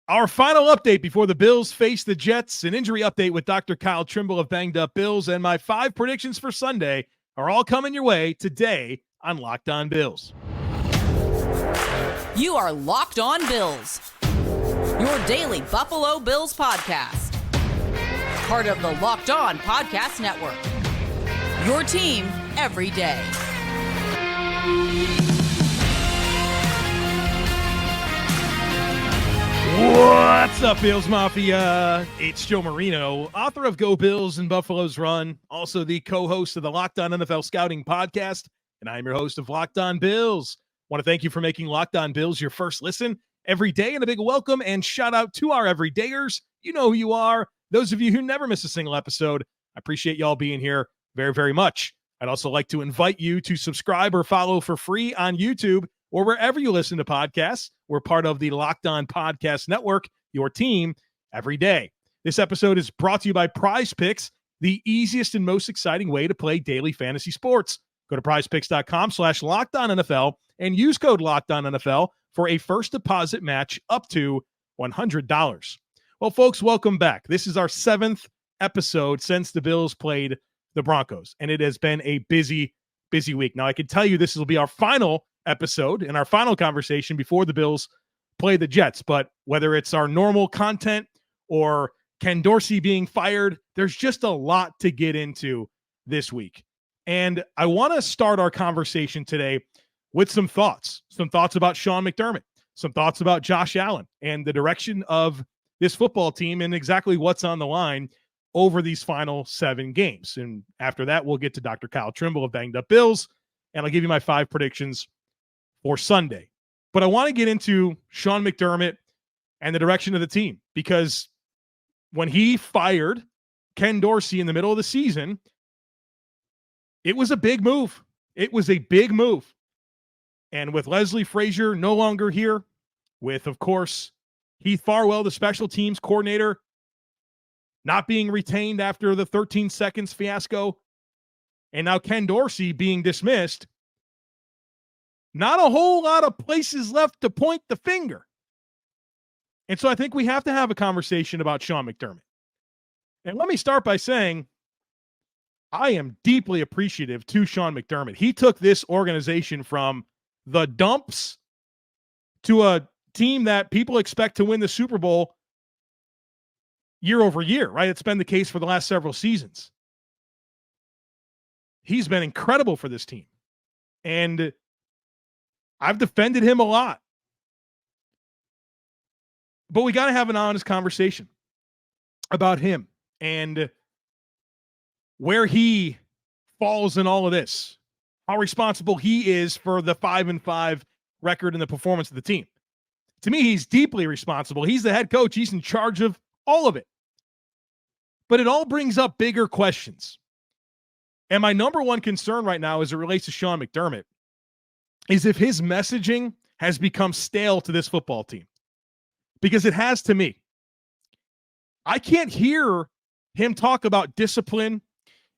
Our final update before the Bills face the Jets, an injury update with Dr. Kyle Trimble of Banged Up Bills, and my 5 predictions for Sunday are all coming your way today on Locked On Bills. You are Locked On Bills, your daily Buffalo Bills podcast. Part of the Locked On Podcast Network, your team every day. What's up, Bills Mafia? It's Joe Marino, author of Go Bills and Buffalo's Run, also the co-host of the Locked On NFL Scouting Podcast, and I'm your host of Locked On Bills. Want to thank you for making Locked On Bills your first listen every day, and a big welcome and shout out to our everydayers. You know who you are. Those of you who never miss a single episode, I appreciate y'all being here very, very much. I'd also like to invite you to subscribe or follow for free on YouTube or wherever you listen to podcasts. We're part of the Locked On Podcast Network, your team every day. This episode is brought to you by PrizePicks, the easiest and most exciting way to play daily fantasy sports. Go to prizepicks.com/LockedOnNFL and use code LockedOnNFL for a first deposit match up to $100. Well, folks, welcome back. This is our 7th episode since the Bills played the Broncos, and it has been a busy, busy week. Now, I can tell you this will be our final episode and our final conversation before the Bills play the Jets, but whether it's our normal content or Ken Dorsey being fired, there's just a lot to get into this week. And I want to start our conversation today with some thoughts about Sean McDermott, some thoughts about Josh Allen and the direction of this football team and exactly what's on the line over these final 7 games. And after that, we'll get to Dr. Kyle Trimble of Banged Up Bills, and I'll give you my 5 predictions for Sunday. But I want to get into Sean McDermott and the direction of the team, because when he fired Ken Dorsey in the middle of the season, it was a big move. It was a big move. And with Leslie Frazier no longer here, with, of course, Heath Farwell, the special teams coordinator, not being retained after the 13 seconds fiasco, and now Ken Dorsey being dismissed, not a whole lot of places left to point the finger. And so I think we have to have a conversation about Sean McDermott. And let me start by saying I am deeply appreciative to Sean McDermott. He took this organization from the dumps to a team that people expect to win the Super Bowl year over year, right? It's been the case for the last several seasons. He's been incredible for this team. And I've defended him a lot. But we got to have an honest conversation about him and where he falls in all of this, how responsible he is for the 5-5 record and the performance of the team. To me, he's deeply responsible. He's the head coach. He's in charge of all of it. But it all brings up bigger questions. And my number one concern right now as it relates to Sean McDermott is if his messaging has become stale to this football team. Because it has to me. I can't hear him talk about discipline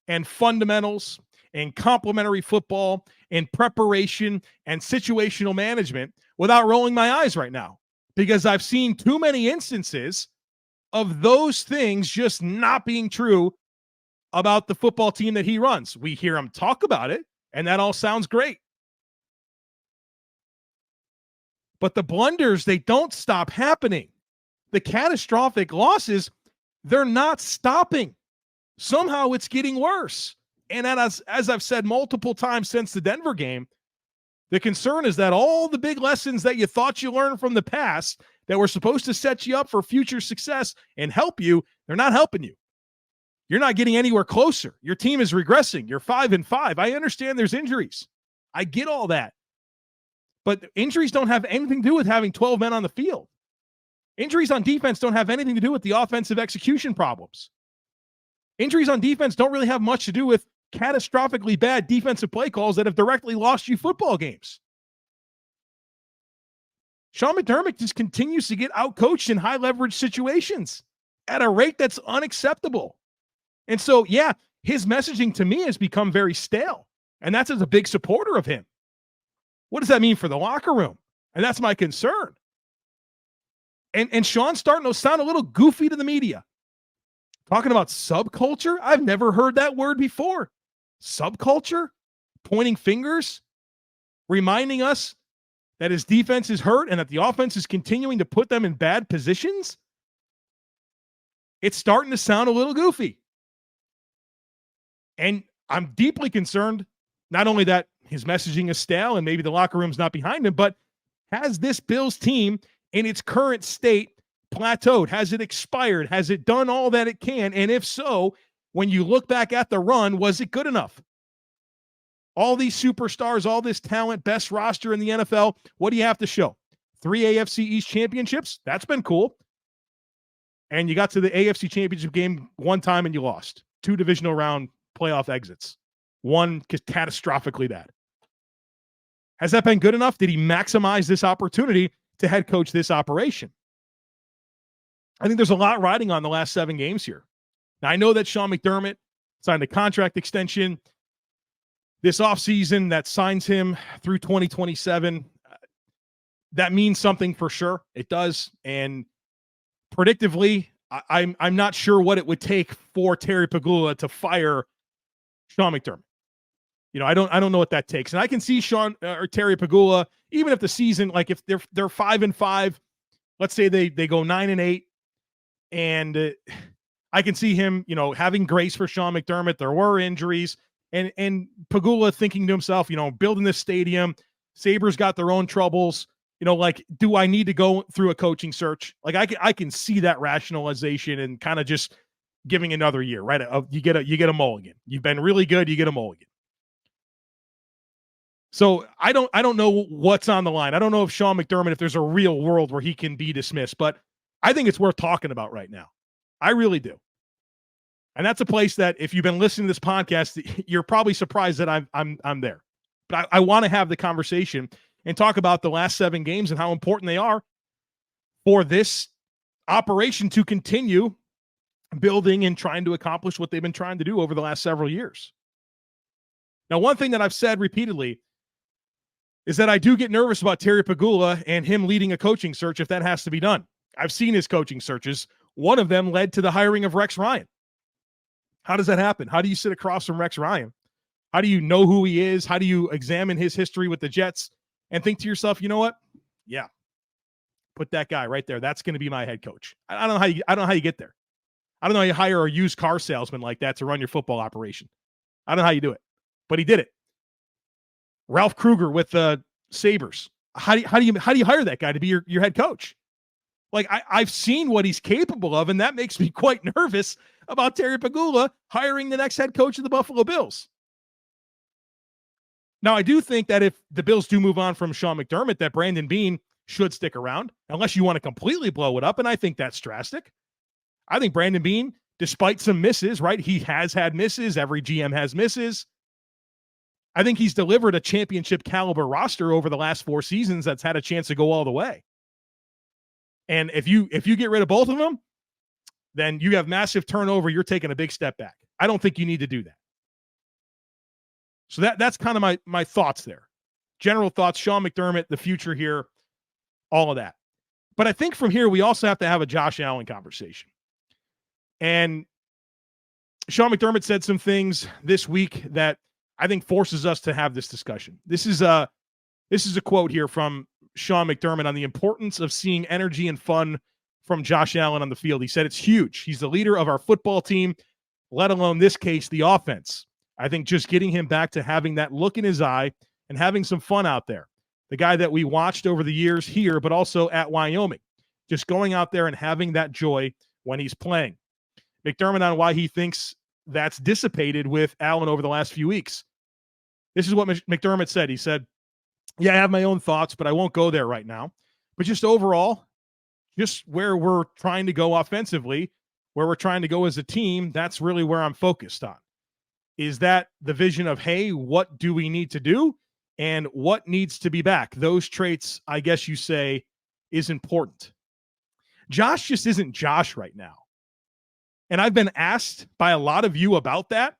and fundamentals and complementary football and preparation and situational management without rolling my eyes right now. Because I've seen too many instances of those things just not being true about the football team that he runs. We hear him talk about it, and that all sounds great. But the blunders, they don't stop happening. The catastrophic losses, they're not stopping. Somehow it's getting worse. And as I've said multiple times since the Denver game, the concern is that all the big lessons that you thought you learned from the past that were supposed to set you up for future success and help you, they're not helping you. You're not getting anywhere closer. Your team is regressing. You're 5-5. I understand there's injuries. I get all that. But injuries don't have anything to do with having 12 men on the field. Injuries on defense don't have anything to do with the offensive execution problems. Injuries on defense don't really have much to do with catastrophically bad defensive play calls that have directly lost you football games. Sean McDermott just continues to get outcoached in high leverage situations at a rate that's unacceptable. And so, yeah, his messaging to me has become very stale. And that's as a big supporter of him. What does that mean for the locker room? And that's my concern. And Sean's starting to sound a little goofy to the media. Talking about subculture? I've never heard that word before. Subculture? Pointing fingers? Reminding us that his defense is hurt and that the offense is continuing to put them in bad positions? It's starting to sound a little goofy. And I'm deeply concerned, not only that his messaging is stale and maybe the locker room's not behind him, but has this Bills team in its current state plateaued? Has it expired? Has it done all that it can? And if so, when you look back at the run, was it good enough? All these superstars, all this talent, best roster in the NFL, what do you have to show? 3 AFC East championships? That's been cool. And you got to the AFC championship game one time and you lost. 2 divisional round playoff exits. One catastrophically bad. Has that been good enough? Did he maximize this opportunity to head coach this operation? I think there's a lot riding on the last 7 games here. Now, I know that Sean McDermott signed a contract extension this offseason that signs him through 2027. That means something for sure. It does. And predictively, I'm not sure what it would take for Terry Pegula to fire Sean McDermott. You know, I don't know what that takes. And I can see Sean or Terry Pegula, even if the season, like if they're 5-5, let's say they go 9-8, and I can see him, you know, having grace for Sean McDermott. There were injuries, and Pegula thinking to himself, you know, building this stadium, Sabres got their own troubles. You know, like, do I need to go through a coaching search? Like, I can see that rationalization and kind of just giving another year, right? You get a mulligan. You've been really good. You get a mulligan. So I don't know what's on the line. I don't know if Sean McDermott, if there's a real world where he can be dismissed, but I think it's worth talking about right now. I really do. And that's a place that if you've been listening to this podcast, you're probably surprised that I'm there. But I want to have the conversation and talk about the last 7 games and how important they are for this operation to continue building and trying to accomplish what they've been trying to do over the last several years. Now, one thing that I've said repeatedly is that I do get nervous about Terry Pegula and him leading a coaching search if that has to be done. I've seen his coaching searches. One of them led to the hiring of Rex Ryan. How does that happen? How do you sit across from Rex Ryan? How do you know who he is? How do you examine his history with the Jets and think to yourself, you know what? Yeah, put that guy right there. That's going to be my head coach. I don't know how you get there. I don't know how you hire a used car salesman like that to run your football operation. I don't know how you do it, but he did it. Ralph Kruger with the Sabres. How do you hire that guy to be your head coach? Like, I've seen what he's capable of, and that makes me quite nervous about Terry Pegula hiring the next head coach of the Buffalo Bills. Now, I do think that if the Bills do move on from Sean McDermott, that Brandon Beane should stick around, unless you want to completely blow it up, and I think that's drastic. I think Brandon Beane, despite some misses, right? He has had misses. Every GM has misses. I think he's delivered a championship caliber roster over the last 4 seasons that's had a chance to go all the way. And if you get rid of both of them, then you have massive turnover. You're taking a big step back. I don't think you need to do that. So that's kind of my thoughts there. General thoughts, Sean McDermott, the future here, all of that. But I think from here, we also have to have a Josh Allen conversation. And Sean McDermott said some things this week that I think forces us to have this discussion. This is a quote here from Sean McDermott on the importance of seeing energy and fun from Josh Allen on the field. He said it's huge. He's the leader of our football team, let alone this case, the offense. I think just getting him back to having that look in his eye and having some fun out there. The guy that we watched over the years here, but also at Wyoming, just going out there and having that joy when he's playing. McDermott on why he thinks that's dissipated with Allen over the last few weeks. This is what McDermott said. He said, yeah, I have my own thoughts, but I won't go there right now. But just overall, just where we're trying to go offensively, where we're trying to go as a team, that's really where I'm focused on. Is that the vision of, hey, what do we need to do and what needs to be back? Those traits, I guess you say, is important. Josh just isn't Josh right now. And I've been asked by a lot of you about that.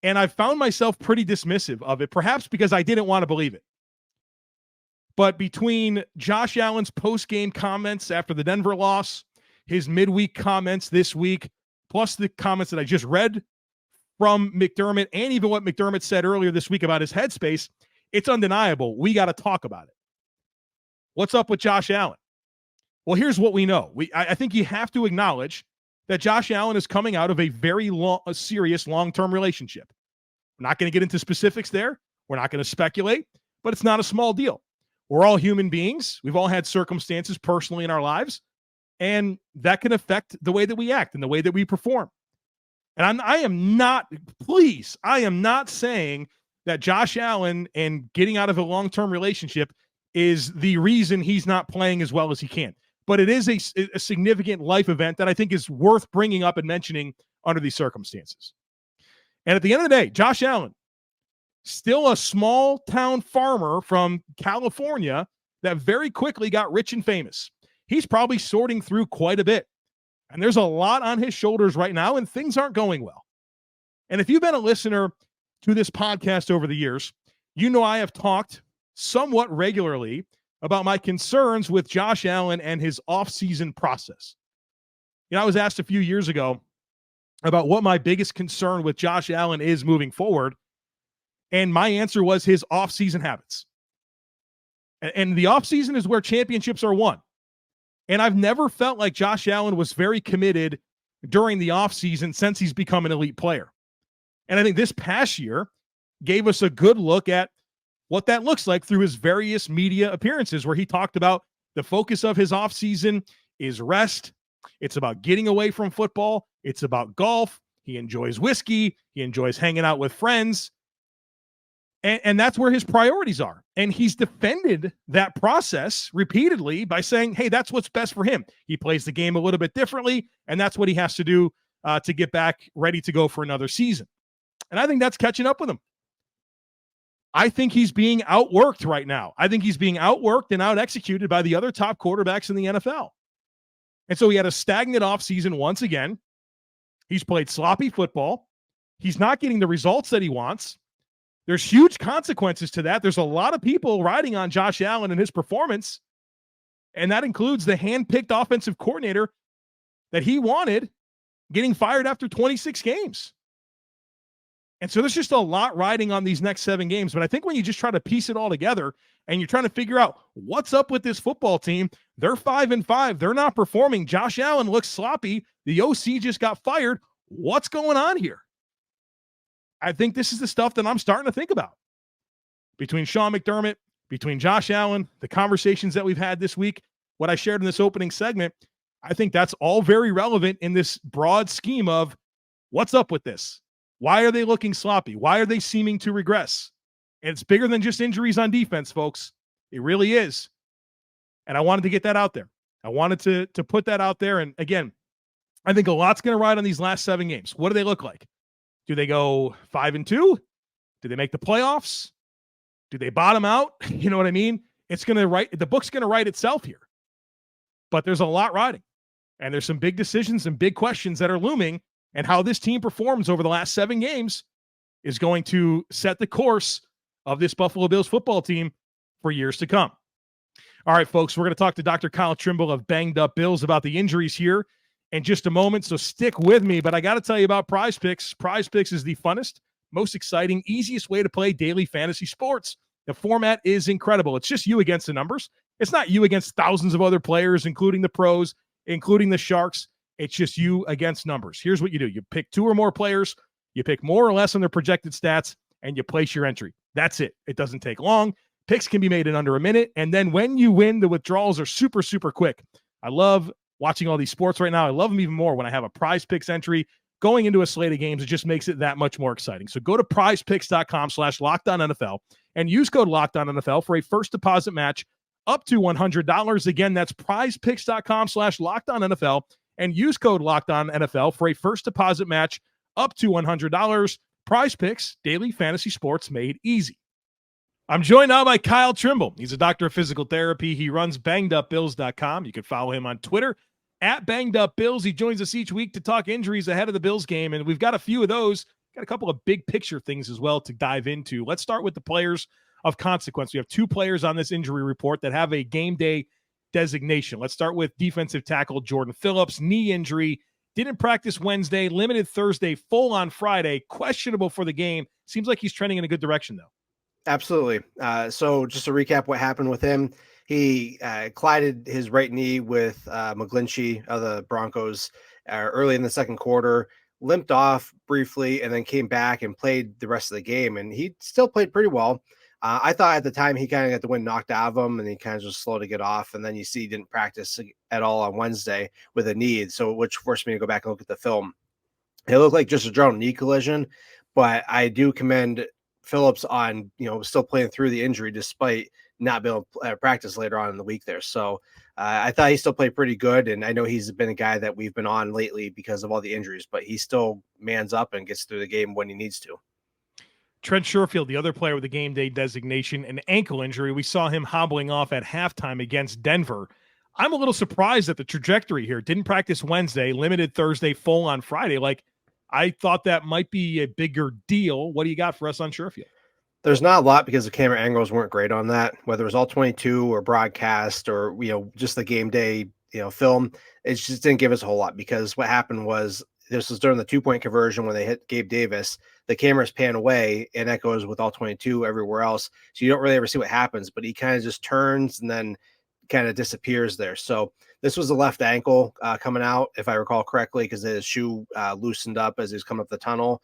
And I've found myself pretty dismissive of it, perhaps because I didn't want to believe it. But between Josh Allen's post-game comments after the Denver loss, his midweek comments this week, plus the comments that I just read from McDermott, and even what McDermott said earlier this week about his headspace, it's undeniable. We got to talk about it. What's up with Josh Allen? Well, here's what we know. I think you have to acknowledge that Josh Allen is coming out of a very serious long-term relationship. We're not going to get into specifics there. We're not going to speculate, but it's not a small deal. We're all human beings. We've all had circumstances personally in our lives, and that can affect the way that we act and the way that we perform. And I am not saying that Josh Allen and getting out of a long-term relationship is the reason he's not playing as well as he can. But it is a significant life event that I think is worth bringing up and mentioning under these circumstances. And at the end of the day, Josh Allen, still a small-town farmer from California that very quickly got rich and famous. He's probably sorting through quite a bit. And there's a lot on his shoulders right now, and things aren't going well. And if you've been a listener to this podcast over the years, you know I have talked somewhat regularly about my concerns with Josh Allen and his offseason process. You know, I was asked a few years ago about what my biggest concern with Josh Allen is moving forward, and my answer was his offseason habits. And the offseason is where championships are won. And I've never felt like Josh Allen was very committed during the offseason since he's become an elite player. And I think this past year gave us a good look at what that looks like through his various media appearances, where he talked about the focus of his offseason is rest. It's about getting away from football. It's about golf. He enjoys whiskey. He enjoys hanging out with friends. And that's where his priorities are. And he's defended that process repeatedly by saying, hey, that's what's best for him. He plays the game a little bit differently, and that's what he has to do to get back ready to go for another season. And I think that's catching up with him. I think he's being outworked right now. I think he's being outworked and out-executed by the other top quarterbacks in the NFL. And so he had a stagnant offseason once again. He's played sloppy football. He's not getting the results that he wants. There's huge consequences to that. There's a lot of people riding on Josh Allen and his performance, and that includes the hand-picked offensive coordinator that he wanted getting fired after 26 games. And so there's just a lot riding on these next 7 games. But I think when you just try to piece it all together and you're trying to figure out what's up with this football team, they're 5-5. They're not performing. Josh Allen looks sloppy. The OC just got fired. What's going on here? I think this is the stuff that I'm starting to think about. Between Sean McDermott, between Josh Allen, the conversations that we've had this week, what I shared in this opening segment, I think that's all very relevant in this broad scheme of what's up with this? Why are they looking sloppy? Why are they seeming to regress? And it's bigger than just injuries on defense, folks. It really is. And I wanted to get that out there. I wanted to put that out there. And again, I think a lot's going to ride on these last 7 games. What do they look like? Do they go 5-2? Do they make the playoffs? Do they bottom out? You know what I mean? The book's going to write itself here. But there's a lot riding. And there's some big decisions and big questions that are looming. And how this team performs over the last 7 games is going to set the course of this Buffalo Bills football team for years to come. All right, folks, we're going to talk to Dr. Kyle Trimble of Banged Up Bills about the injuries here in just a moment, so stick with me. But I got to tell you about PrizePicks. PrizePicks is the funnest, most exciting, easiest way to play daily fantasy sports. The format is incredible. It's just you against the numbers. It's not you against thousands of other players, including the pros, including the Sharks. It's just you against numbers. Here's what you do. You pick 2 or more players, you pick more or less on their projected stats, and you place your entry. That's it. It doesn't take long. Picks can be made in under a minute. And then when you win, the withdrawals are super, super quick. I love watching all these sports right now. I love them even more when I have a PrizePicks entry going into a slate of games. It just makes it that much more exciting. So go to prizepicks.com/LockedOnNFL and use code LockedOnNFL for a first deposit match up to $100. Again, that's prizepicks.com/LockedOnNFL and use code LockedOnNFL for a first deposit match up to $100. PrizePicks, daily fantasy sports made easy. I'm joined now by Kyle Trimble. He's a doctor of physical therapy. He runs bangedupbills.com. You can follow him on Twitter at bangedupbills. He joins us each week to talk injuries ahead of the Bills game, and we've got a few of those. Got a couple of big picture things as well to dive into. Let's start with the players of consequence. We have 2 players on this injury report that have a game day designation. Let's start with defensive tackle Jordan Phillips, knee injury, didn't practice Wednesday, limited Thursday, full on Friday, questionable for the game. Seems like he's trending in a good direction, though. Absolutely. So just to recap what happened with him, he collided his right knee with McGlinchey of the Broncos early in the second quarter, limped off briefly, and then came back and played the rest of the game. And he still played pretty well. I thought at the time he kind of got the wind knocked out of him, and he kind of just slow to get off. And then you see he didn't practice at all on Wednesday with a knee, so which forced me to go back and look at the film. It looked like just a general knee collision, but I do commend Phillips on, still playing through the injury despite not being able to practice later on in the week there. So I thought he still played pretty good. And I know he's been a guy that we've been on lately because of all the injuries, but he still mans up and gets through the game when he needs to. Trent Sherfield, the other player with the game day designation, an ankle injury. We saw him hobbling off at halftime against Denver. I'm a little surprised at the trajectory here. Didn't practice Wednesday, limited Thursday, full on Friday. I thought that might be a bigger deal. What do you got for us on Sherfield? There's not a lot because the camera angles weren't great on that, whether it was all 22 or broadcast or, just the game day, film. It just didn't give us a whole lot because what happened was this was during the 2-point conversion when they hit Gabe Davis. The cameras pan away and that goes with all 22 everywhere else. So you don't really ever see what happens, but he kind of just turns and then kind of disappears there. So this was the left ankle coming out, if I recall correctly, because his shoe loosened up as he was coming up the tunnel.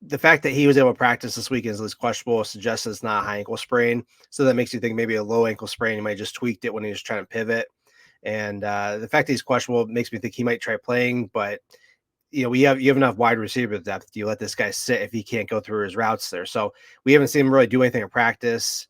The fact that he was able to practice this weekend is questionable suggests it's not a high ankle sprain. So that makes you think maybe a low ankle sprain. He might have just tweaked it when he was trying to pivot. And the fact that he's questionable makes me think he might try playing, but you have enough wide receiver depth. You let this guy sit if he can't go through his routes there. So we haven't seen him really do anything in practice.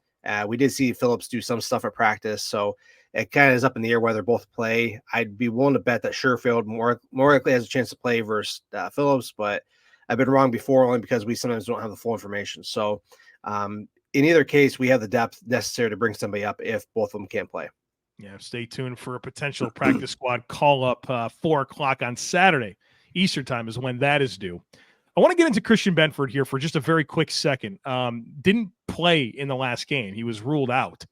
We did see Phillips do some stuff at practice. So it kind of is up in the air whether both play. I'd be willing to bet that Sherfield more likely has a chance to play versus Phillips, but I've been wrong before only because we sometimes don't have the full information. So in either case, we have the depth necessary to bring somebody up if both of them can't play. Yeah, stay tuned for a potential practice squad call up 4:00 on Saturday. Eastern time is when that is due. I want to get into Christian Benford here for just a very quick second. Didn't play in the last game. He was ruled out.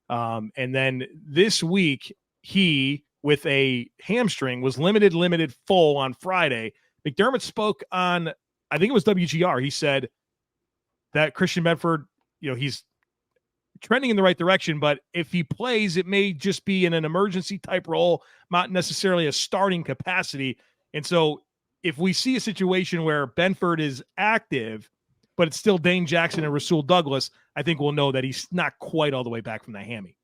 And then this week, he, with a hamstring, was limited full on Friday. McDermott spoke on, I think it was WGR. He said that Christian Benford, he's trending in the right direction, but if he plays, it may just be in an emergency type role, not necessarily a starting capacity. And so if we see a situation where Benford is active, but it's still Dane Jackson and Rasul Douglas, I think we'll know that he's not quite all the way back from the hammy.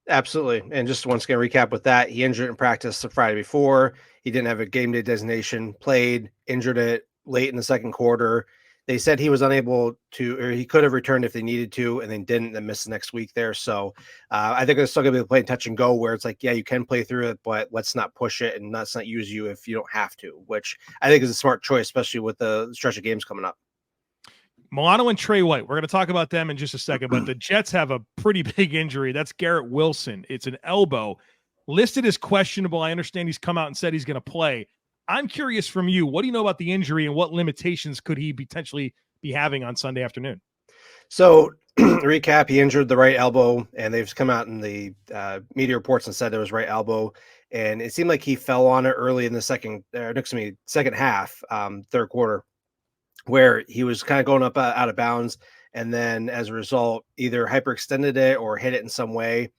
Absolutely. And just once again, recap with that, he injured in practice the Friday before. He didn't have a game day designation, played, injured it late in the second quarter. They said he was unable to, or he could have returned if they needed to, and then didn't, then missed the next week there. So I think it's still going to be playing touch and go where it's like, yeah, you can play through it, but let's not push it and let's not use you if you don't have to, which I think is a smart choice, especially with the stretch of games coming up. Milano and Trey White, we're going to talk about them in just a second, but the Jets have a pretty big injury. That's Garrett Wilson. It's an elbow. Listed as questionable. I understand he's come out and said he's going to play. I'm curious from you, what do you know about the injury and what limitations could he potentially be having on Sunday afternoon? So recap, he injured the right elbow, and they've come out in the media reports and said it was right elbow. And it seemed like he fell on it early in the second half, third quarter, where he was kind of going up out of bounds. And then as a result, either hyperextended it or hit it in some way.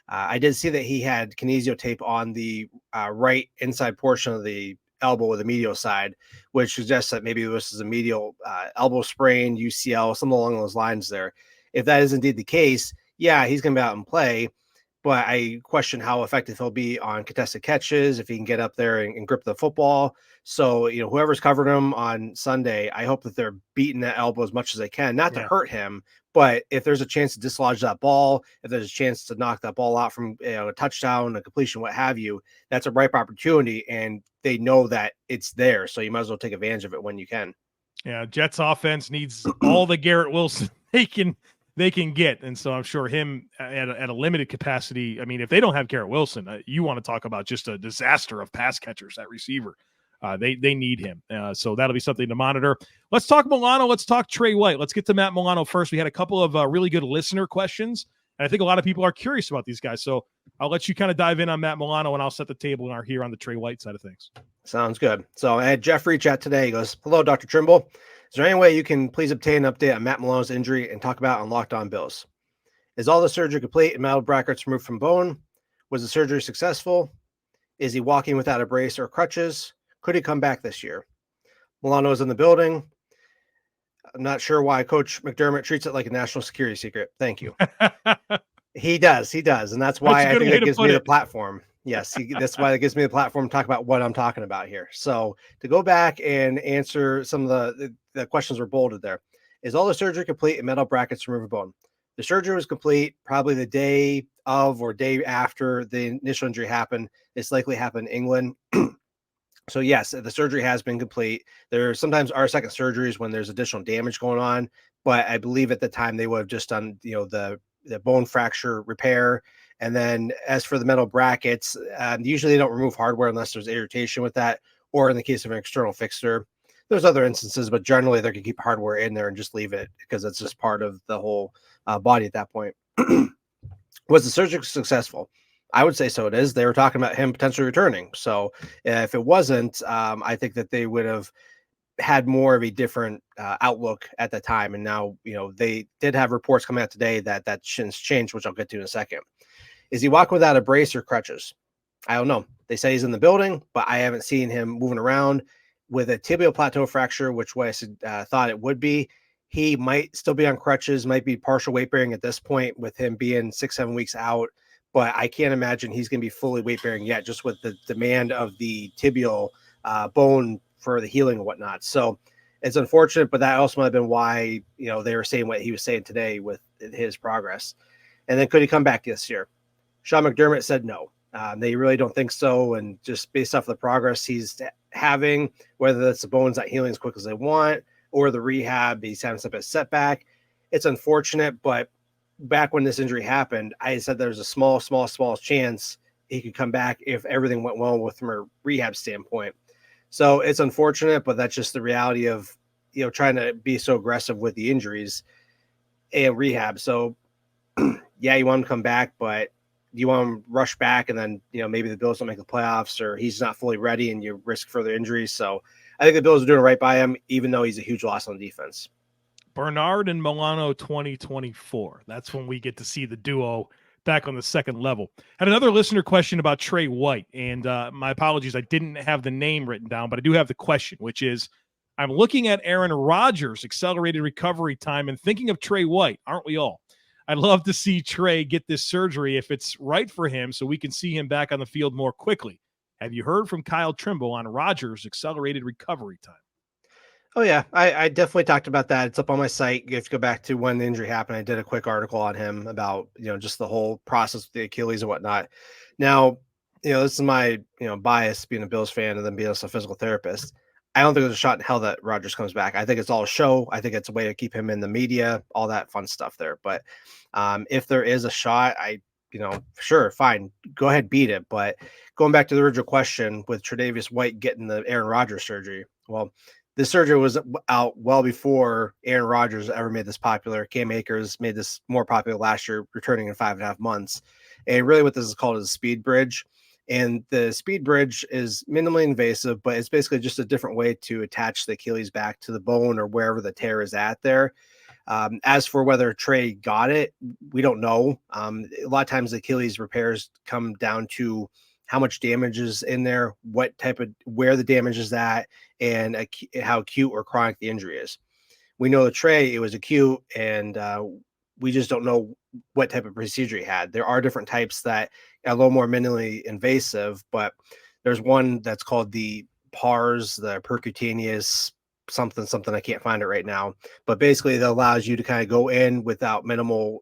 I did see that he had kinesio tape on the right inside portion of the elbow with the medial side, which suggests that maybe this is a medial elbow sprain, UCL, something along those lines there. If that is indeed the case, yeah, he's going to be out and play, but I question how effective he'll be on contested catches, if he can get up there and grip the football. So, whoever's covered him on Sunday, I hope that they're beating that elbow as much as they can, not to hurt him, but if there's a chance to dislodge that ball, if there's a chance to knock that ball out from a touchdown, a completion, what have you, that's a ripe opportunity, and they know that it's there. So you might as well take advantage of it when you can. Yeah, Jets offense needs all the Garrett Wilson they can get, and so I'm sure him at a limited capacity. I mean, if they don't have Garrett Wilson, you want to talk about just a disaster of pass catchers at receiver. They need him. So that'll be something to monitor. Let's talk Milano. Let's talk Trey White. Let's get to Matt Milano first. We had a couple of really good listener questions, and I think a lot of people are curious about these guys. So I'll let you kind of dive in on Matt Milano, and I'll set the table here on the Trey White side of things. Sounds good. So I had Jeff reach out today. He goes, "Hello, Dr. Trimble. Is there any way you can please obtain an update on Matt Milano's injury and talk about it on Locked On Bills? Is all the surgery complete and metal brackets removed from bone? Was the surgery successful? Is he walking without a brace or crutches? Could he come back this year? Milano is in the building. I'm not sure why Coach McDermott treats it like a national security secret. Thank you." He does. And that's why I think it gives me the platform. Yes, that's why it gives me the platform to talk about what I'm talking about here. So to go back and answer some of the questions were bolded there. Is all the surgery complete and metal brackets removed from bone? The surgery was complete probably the day of or day after the initial injury happened. It's likely happened in England. So yes, the surgery has been complete. There sometimes are second surgeries when there's additional damage going on, but I believe at the time they would have just done, the bone fracture repair. And then as for the metal brackets, usually they don't remove hardware unless there's irritation with that, or in the case of an external fixture. There's other instances, but generally they can keep hardware in there and just leave it because it's just part of the whole body at that point. Was the surgery successful? I would say so. It is. They were talking about him potentially returning. So if it wasn't, I think that they would have had more of a different outlook at the time. And now, they did have reports coming out today that shouldn't change, which I'll get to in a second. Is he walking without a brace or crutches? I don't know. They say he's in the building, but I haven't seen him moving around. With a tibial plateau fracture, which I thought it would be, he might still be on crutches, might be partial weight bearing at this point with him being 6-7 weeks out. But I can't imagine he's going to be fully weight bearing yet, just with the demand of the tibial bone for the healing and whatnot. So it's unfortunate, but that also might have been why, they were saying what he was saying today with his progress. And then could he come back this year? Sean McDermott said no. They really don't think so. And just based off the progress he's having, whether that's the bones not healing as quick as they want or the rehab, he's having some setback. It's unfortunate, but back when this injury happened, I said there's a small chance he could come back if everything went well from a rehab standpoint. So it's unfortunate, but that's just the reality of, trying to be so aggressive with the injuries and rehab. So yeah, you want him to come back, but you want him to rush back and then, maybe the Bills don't make the playoffs or he's not fully ready and you risk further injuries. So I think the Bills are doing right by him, even though he's a huge loss on defense. Bernard and Milano 2024. That's when we get to see the duo back on the second level. Had another listener question about Trey White, and my apologies, I didn't have the name written down, but I do have the question, which is, I'm looking at Aaron Rodgers' accelerated recovery time and thinking of Trey White, aren't we all? I'd love to see Trey get this surgery if it's right for him so we can see him back on the field more quickly. Have you heard from Kyle Trimble on Rodgers' accelerated recovery time? Oh, yeah. I definitely talked about that. It's up on my site. You have to go back to when the injury happened. I did a quick article on him about, just the whole process with the Achilles and whatnot. Now, this is my, bias being a Bills fan and then being a physical therapist. I don't think there's a shot in hell that Rodgers comes back. I think it's all a show. I think it's a way to keep him in the media, all that fun stuff there. But if there is a shot, sure, fine. Go ahead, beat it. But going back to the original question with Tre'Davious White getting the Aaron Rodgers surgery, well, this surgery was out well before Aaron Rodgers ever made this popular. Cam Akers made this more popular last year, returning in 5.5 months. And really what this is called is a speed bridge. And the speed bridge is minimally invasive, but it's basically just a different way to attach the Achilles back to the bone or wherever the tear is at there. As for whether Trey got it, we don't know. A lot of times the Achilles repairs come down to how much damage is in there, where the damage is at, and how acute or chronic the injury is. We know the Trey, it was acute, and we just don't know what type of procedure he had. There are different types that are a little more minimally invasive, but there's one that's called the PARS, the percutaneous something. I can't find it right now, but basically that allows you to kind of go in with minimal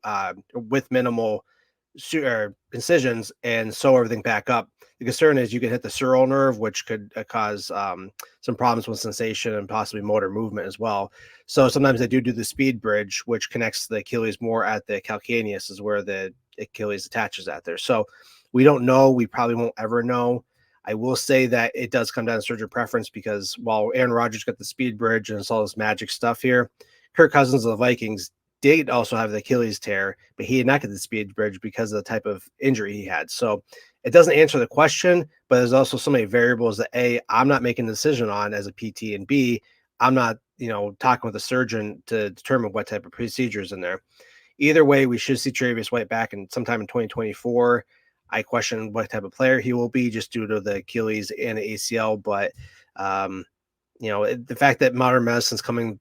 incisions and sew everything back up. The concern is you can hit the sural nerve, which could cause some problems with sensation and possibly motor movement as well. So sometimes they do the speed bridge, which connects the Achilles more at the calcaneus, is where the Achilles attaches at there. So we don't know. We probably won't ever know. I will say that it does come down to surgeon preference, because while Aaron Rodgers got the speed bridge and it's all this magic stuff here, Kirk Cousins of the Vikings did also have the Achilles tear, but he did not get the speed bridge because of the type of injury he had. So it doesn't answer the question, but there's also so many variables that A, I'm not making a decision on as a PT, and B, I'm not, talking with a surgeon to determine what type of procedures in there. Either way, we should see Tre'Davious White back in sometime in 2024. I question what type of player he will be just due to the Achilles and the ACL. But, the fact that modern medicine's coming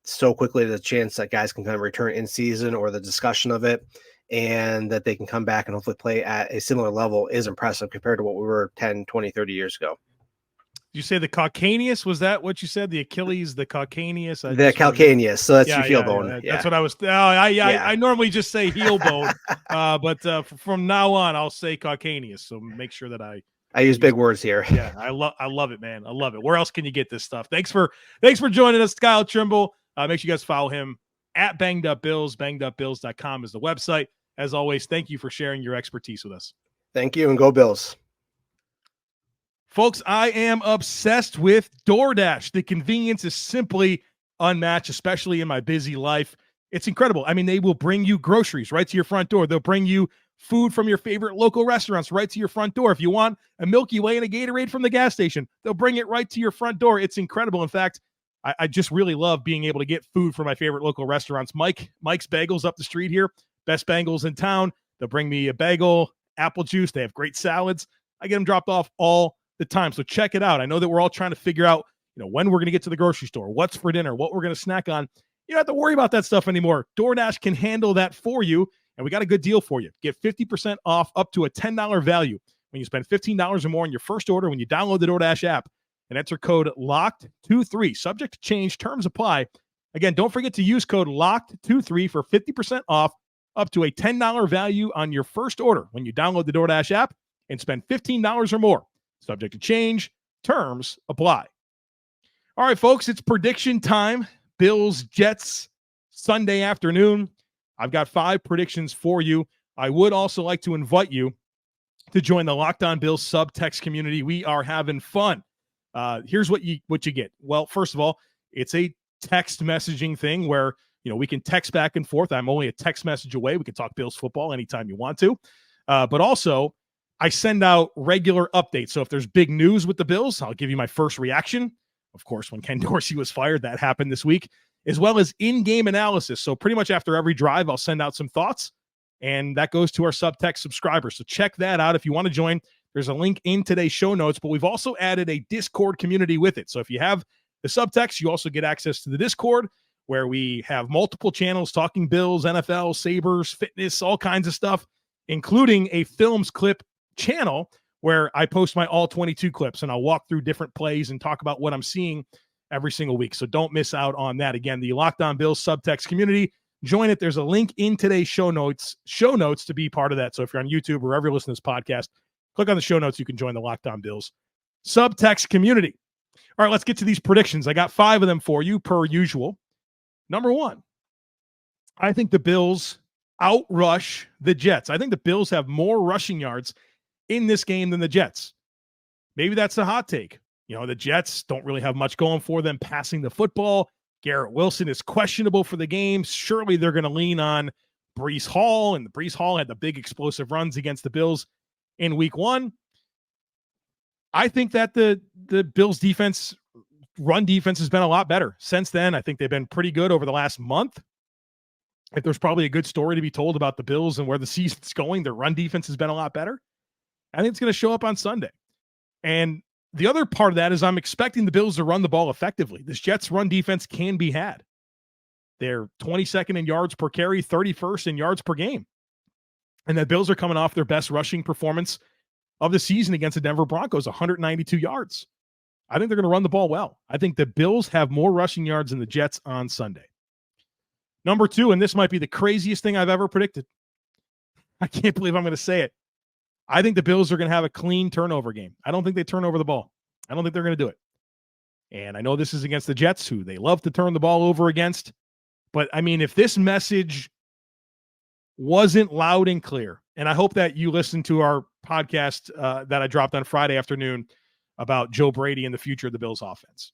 so quickly, the chance that guys can kind of return in season, or the discussion of it, and that they can come back and hopefully play at a similar level is impressive compared to what we were 10, 20, 30 years ago. You say the calcaneus? Was that what you said? The Achilles, the calcaneus? The calcaneus. So that's your heel bone. Yeah. That's what I was. I normally just say heel bone, but from now on, I'll say calcaneus. So make sure that I use big words here. Yeah, I love it, man. I love it. Where else can you get this stuff? Thanks for joining us, Kyle Trimble. Make sure you guys follow him at Banged Up Bills. BangedUpBills.com is the website. As always, thank you for sharing your expertise with us. Thank you, and go Bills. Folks, I am obsessed with DoorDash. The convenience is simply unmatched, especially in my busy life. It's incredible. I mean, they will bring you groceries right to your front door. They'll bring you food from your favorite local restaurants right to your front door. If you want a Milky Way and a Gatorade from the gas station, they'll bring it right to your front door. It's incredible. In fact, I just really love being able to get food from my favorite local restaurants. Mike's Bagels up the street here, best bagels in town. They'll bring me a bagel, apple juice. They have great salads. I get them dropped off all the time. So check it out. I know that we're all trying to figure out, when we're going to get to the grocery store, what's for dinner, what we're going to snack on. You don't have to worry about that stuff anymore. DoorDash can handle that for you. And we got a good deal for you. Get 50% off up to a $10 value when you spend $15 or more on your first order when you download the DoorDash app and enter code LOCKED23. Subject to change, terms apply. Again, don't forget to use code LOCKED23 for 50% off up to a $10 value on your first order when you download the DoorDash app and spend $15 or more. Subject to change, terms apply. All right, folks, it's prediction time. Bills, Jets, Sunday afternoon. I've got 5 predictions for you. I would also like to invite you to join the Locked On Bills subtext community. We are having fun. Here's what you get. Well, first of all, it's a text messaging thing where, we can text back and forth. I'm only a text message away. We can talk Bills football anytime you want to. But also, I send out regular updates. So if there's big news with the Bills, I'll give you my first reaction. Of course, when Ken Dorsey was fired, that happened this week, as well as in-game analysis. So pretty much after every drive, I'll send out some thoughts, and that goes to our subtext subscribers. So check that out if you want to join. There's a link in today's show notes, but we've also added a Discord community with it. So if you have the subtext, you also get access to the Discord, where we have multiple channels talking Bills, NFL, Sabres, fitness, all kinds of stuff, including a films clip channel where I post my all 22 clips, and I'll walk through different plays and talk about what I'm seeing every single week. So don't miss out on that. Again, the Locked On Bills subtext community. Join it. There's a link in today's show notes to be part of that. So if you're on YouTube or wherever you listen to this podcast, click on the show notes. You can join the Locked On Bills subtext community. All right, let's get to these predictions. I got 5 of them for you per usual. Number 1, I think the Bills outrush the Jets. I think the Bills have more rushing yards in this game than the Jets. Maybe that's a hot take. The Jets don't really have much going for them passing the football. Garrett Wilson is questionable for the game. Surely they're going to lean on Breece Hall, and Breece Hall had the big explosive runs against the Bills in week 1. I think that the Bills defense, run defense, has been a lot better since then. I think they've been pretty good over the last month. If there's probably a good story to be told about the Bills and where the season's going, their run defense has been a lot better. I think it's going to show up on Sunday. And the other part of that is I'm expecting the Bills to run the ball effectively. This Jets run defense can be had. They're 22nd in yards per carry, 31st in yards per game. And the Bills are coming off their best rushing performance of the season against the Denver Broncos, 192 yards. I think they're going to run the ball well. I think the Bills have more rushing yards than the Jets on Sunday. Number 2, and this might be the craziest thing I've ever predicted. I can't believe I'm going to say it. I think the Bills are going to have a clean turnover game. I don't think they turn over the ball. I don't think they're going to do it. And I know this is against the Jets, who they love to turn the ball over against. But, I mean, if this message wasn't loud and clear, and I hope that you listen to our podcast that I dropped on Friday afternoon about Joe Brady and the future of the Bills offense.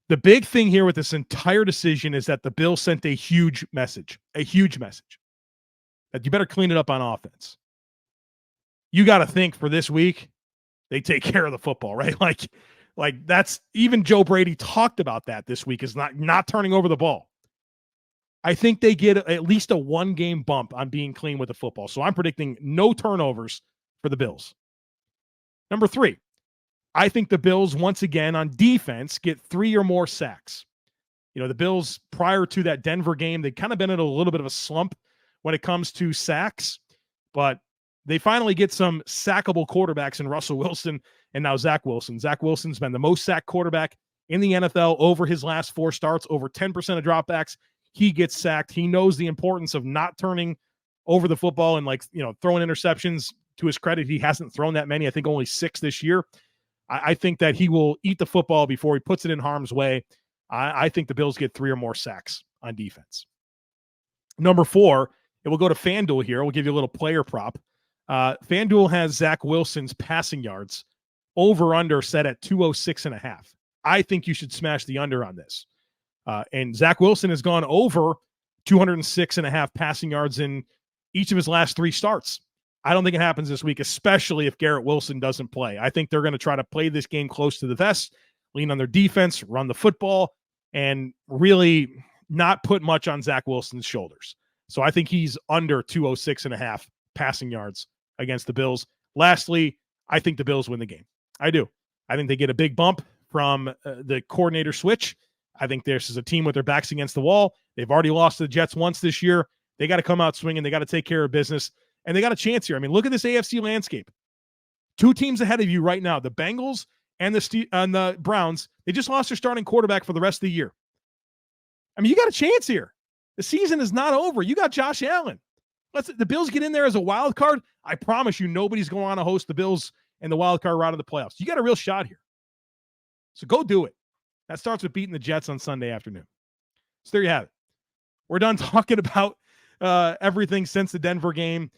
The big thing here with this entire decision is that the Bills sent a huge message that you better clean it up on offense. You got to think for this week, they take care of the football, right? Like that's, even Joe Brady talked about that this week, is not turning over the ball. I think they get at least a 1-game bump on being clean with the football. So I'm predicting no turnovers for the Bills. Number 3, I think the Bills, once again, on defense, get 3 or more sacks. You know, the Bills, prior to that Denver game, they'd kind of been in a little bit of a slump when it comes to sacks, but they finally get some sackable quarterbacks in Russell Wilson and now Zack Wilson. Zack Wilson's been the most sacked quarterback in the NFL over his last 4 starts, over 10% of dropbacks. He gets sacked. He knows the importance of not turning over the football and, throwing interceptions. To his credit, he hasn't thrown that many. I think only 6 this year. I think that he will eat the football before he puts it in harm's way. I think the Bills get 3 or more sacks on defense. Number 4, it will go to FanDuel here. We'll give you a little player prop. FanDuel has Zack Wilson's passing yards over-under set at 206.5. I think you should smash the under on this. And Zack Wilson has gone over 206.5 passing yards in each of his last 3 starts. I don't think it happens this week, especially if Garrett Wilson doesn't play. I think they're going to try to play this game close to the vest, lean on their defense, run the football, and really not put much on Zack Wilson's shoulders. So I think he's under 206.5 passing yards against the Bills. Lastly, I think the Bills win the game. I do. I think they get a big bump from the coordinator switch. I think this is a team with their backs against the wall. They've already lost to the Jets once this year. They got to come out swinging. They got to take care of business. And they got a chance here. I mean, look at this AFC landscape. 2 teams ahead of you right now, the Bengals and the Browns. They just lost their starting quarterback for the rest of the year. I mean, you got a chance here. The season is not over. You got Josh Allen. The Bills get in there as a wild card. I promise you, nobody's going to want to host the Bills in the wild card round of the playoffs. You got a real shot here. So go do it. That starts with beating the Jets on Sunday afternoon. So there you have it. We're done talking about everything since the Denver game.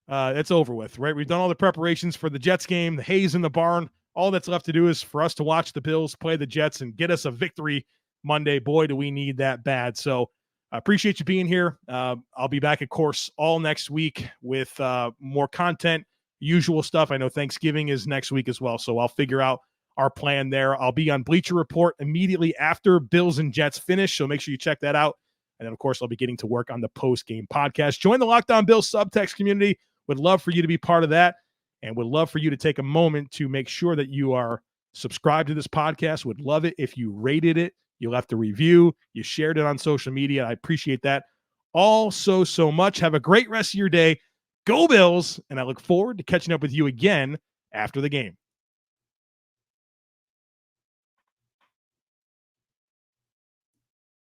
It's over with, right? We've done all the preparations for the Jets game, the haze in the barn. All that's left to do is for us to watch the Bills play the Jets and get us a victory Monday. Boy, do we need that bad. So I appreciate you being here. I'll be back, of course, all next week with more content, usual stuff. I know Thanksgiving is next week as well, so I'll figure out our plan there. I'll be on Bleacher Report immediately after Bills and Jets finish, so make sure you check that out. And then, of course, I'll be getting to work on the post-game podcast. Join the Locked On Bills subtext community. Would love for you to be part of that, and would love for you to take a moment to make sure that you are subscribed to this podcast. Would love it if you rated it, you left a review, you shared it on social media. I appreciate that all so much. Have a great rest of your day. Go Bills, and I look forward to catching up with you again after the game.